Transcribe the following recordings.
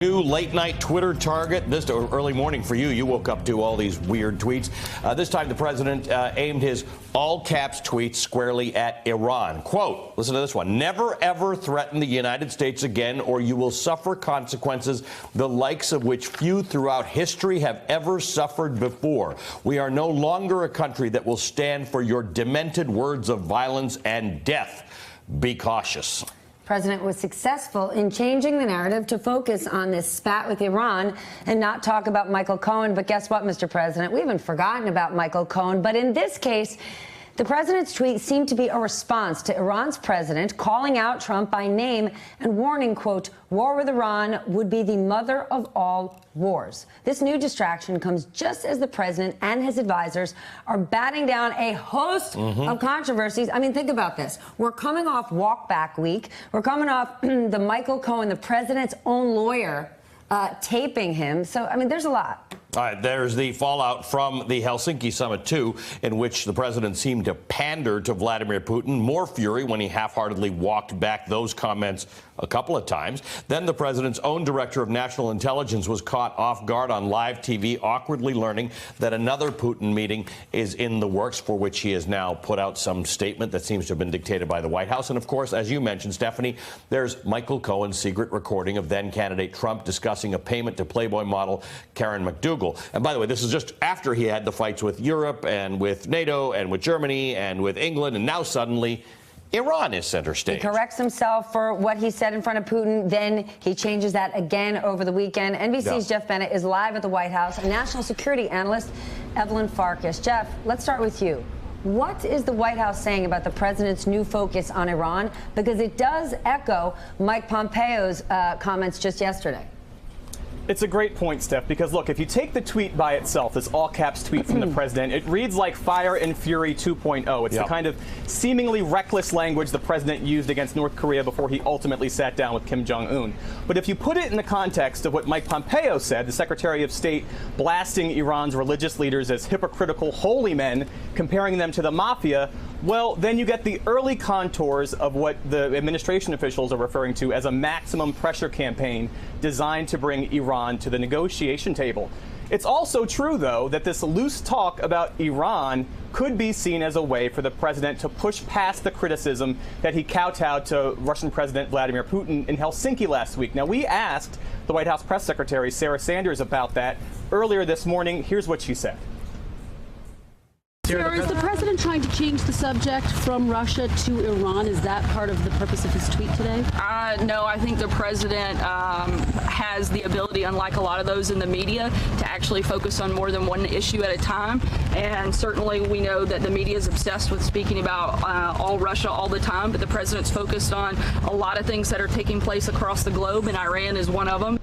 New late night Twitter target. This early morning for you. You woke up to all these weird tweets. This time the president aimed his all caps tweets squarely at Iran. Quote, listen to this one. Never ever threaten the United States again or you will suffer consequences the likes of which few throughout history have ever suffered before. We are no longer a country that will stand for your demented words of violence and death. Be cautious. The president was successful in changing the narrative to focus on this spat with Iran and not talk about Michael Cohen. But guess what, Mr. President? We haven't forgotten about Michael Cohen. But in this case, the president's tweet seemed to be a response to Iran's president calling out Trump by name and warning, quote, war with Iran would be the mother of all wars. This new distraction comes just as the president and his advisors are batting down a host of controversies. I mean, think about this. We're coming off Walk Back Week. We're coming off the Michael Cohen, the president's own lawyer, taping him. So, I mean, there's a lot. All right, there's the fallout from the Helsinki summit, too, in which the president seemed to pander to Vladimir Putin. More fury when he half-heartedly walked back those comments a couple of times. Then the president's own director of national intelligence was caught off guard on live TV, awkwardly learning that another Putin meeting is in the works, for which he has now put out some statement that seems to have been dictated by the White House. And, of course, as you mentioned, Stephanie, there's Michael Cohen's secret recording of then-candidate Trump discussing a payment to Playboy model Karen McDougal. And by the way, this is just after he had the fights with Europe and with NATO and with Germany and with England, and now suddenly Iran is center stage. He corrects himself for what he said in front of Putin. Then he changes that again over the weekend. NBC's Jeff Bennett is live at the White House. National security analyst Evelyn Farkas. Jeff, let's start with you. What is the White House saying about the president's new focus on Iran? Because it does echo Mike Pompeo's comments just yesterday. It's a great point, Steph, because, look, if you take the tweet by itself, this all-caps tweet from the president, it reads like Fire and Fury 2.0. It's the kind of seemingly reckless language the president used against North Korea before he ultimately sat down with Kim Jong-un. But if you put it in the context of what Mike Pompeo said, the Secretary of State blasting Iran's religious leaders as hypocritical holy men, comparing them to the mafia, well, then you get the early contours of what the administration officials are referring to as a maximum pressure campaign designed to bring Iran to the negotiation table. It's also true, though, that this loose talk about Iran could be seen as a way for the president to push past the criticism that he kowtowed to Russian President Vladimir Putin in Helsinki last week. Now, we asked the White House press secretary, Sarah Sanders, about that earlier this morning. Here's what she said. Sarah, is the president trying to change the subject from Russia to Iran? Is that part of the purpose of his tweet today? No, I think the president has the ability, unlike a lot of those in the media, to actually focus on more than one issue at a time. And certainly we know that the media is obsessed with speaking about all Russia all the time, but the president's focused on a lot of things that are taking place across the globe, and Iran is one of them.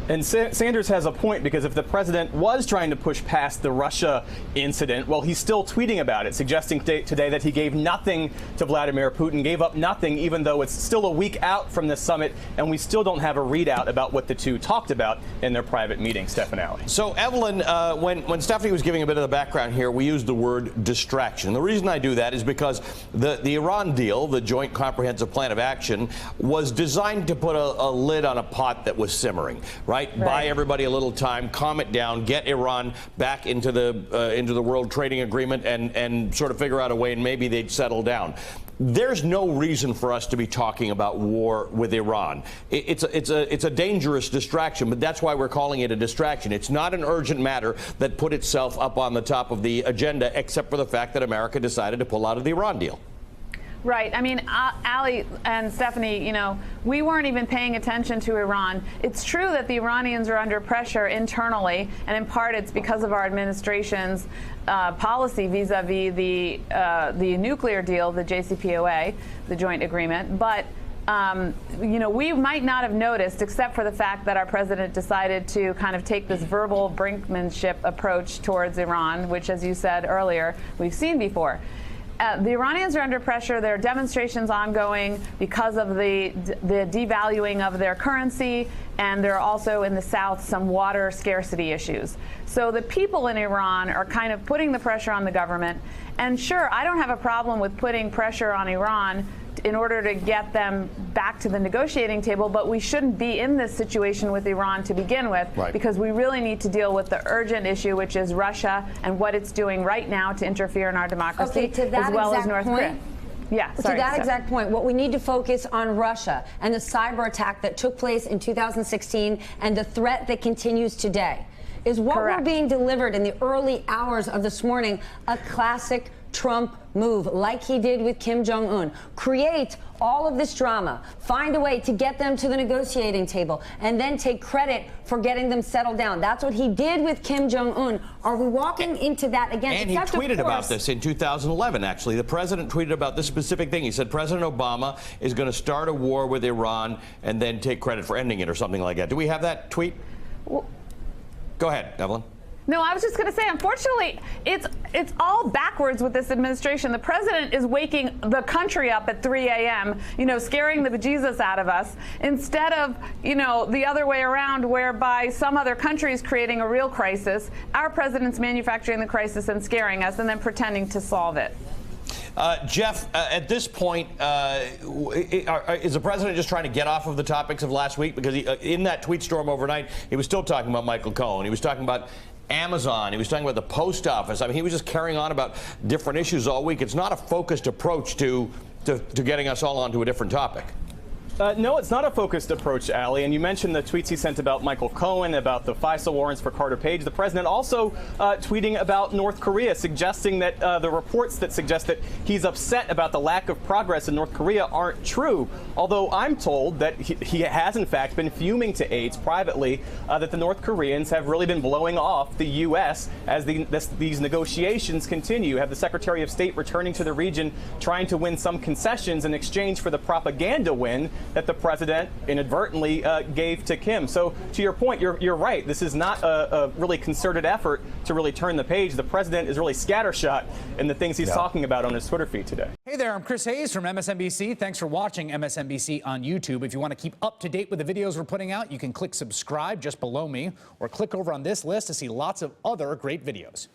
And Sanders has a point, because if the president was trying to push past the Russia incident, well, he's still tweeting about it, suggesting today that he gave nothing to Vladimir Putin, gave up nothing, even though it's still a week out from the summit, and we still don't have a readout about what the two talked about in their private meeting. Stefanelli. So, Evelyn, when Stephanie was giving a bit of the background here, we used the word distraction. The reason I do that is because the Iran deal, the Joint Comprehensive Plan of Action, was designed to put a lid on a pot that was simmering, right? Buy everybody a little time, calm it down, get Iran back into the World Trading Agreement, and sort of figure out a way, and maybe they'd settle down. There's no reason for us to be talking about war with Iran. It's a dangerous distraction, but that's why we're calling it a distraction. It's not an urgent matter that put itself up on the top of the agenda, except for the fact that America decided to pull out of the Iran deal. Right. I mean, Ali and Stephanie, you know, we weren't even paying attention to Iran. It's true that the Iranians are under pressure internally, and in part it's because of our administration's policy vis-a-vis the nuclear deal, the JCPOA, the joint agreement. But you know, we might not have noticed, except for the fact that our president decided to kind of take this verbal brinkmanship approach towards Iran, which, as you said earlier, we've seen before. The Iranians are under pressure. There are demonstrations ongoing because of the devaluing of their currency, and there are also in the south some water scarcity issues. So the people in Iran are kind of putting the pressure on the government. And sure, I don't have a problem with putting pressure on Iran in order to get them back to the negotiating table, but we shouldn't be in this situation with Iran to begin with, Right. because we really need to deal with the urgent issue, which is Russia and what it's doing right now to interfere in our democracy, Okay, to that as well as exact North point- Korea. Yeah, sorry, to that Steph. exact point, what we need to focus on Russia and the cyber attack that took place in 2016 and the threat that continues today is what Correct. we're being delivered in the early hours of this morning, a classic Trump move, like he did with Kim Jong-un. Create all of this drama, find a way to get them to the negotiating table, and then take credit for getting them settled down. That's what he did with Kim Jong-un. Are we walking into that again? And he Except, of tweeted about course, this in 2011, actually. The president tweeted about this specific thing. He said President Obama is going to start a war with Iran and then take credit for ending it or something like that. Do we have that tweet? Go ahead, Evelyn. No, I was just going to say, unfortunately, it's all backwards with this administration. The president is waking the country up at 3 a.m., scaring the bejesus out of us, instead of, the other way around, whereby some other country is creating a real crisis. Our president's manufacturing the crisis and scaring us and then pretending to solve it. Jeff, at this point, is the president just trying to get off of the topics of last week? Because in that tweet storm overnight, he was still talking about Michael Cohen. He was talking about Amazon. He was talking about the post office. I mean, he was just carrying on about different issues all week. It's not a focused approach to getting us all onto a different topic. No, it's not a focused approach, Ali. And you mentioned the tweets he sent about Michael Cohen, about the FISA warrants for Carter Page. The president also tweeting about North Korea, suggesting that the reports that suggest that he's upset about the lack of progress in North Korea aren't true. Although I'm told that he has, in fact, been fuming to aides privately that the North Koreans have really been blowing off the U.S. as these negotiations continue. You have the Secretary of State returning to the region, trying to win some concessions in exchange for the propaganda win that the president inadvertently gave to Kim. So to your point, you're right. This is not a really concerted effort to really turn the page. The president is really scattershot in the things he's talking about on his Twitter feed today. Hey there, I'm Chris Hayes from MSNBC. Thanks for watching MSNBC on YouTube. If you want to keep up to date with the videos we're putting out, you can click subscribe just below me or click over on this list to see lots of other great videos.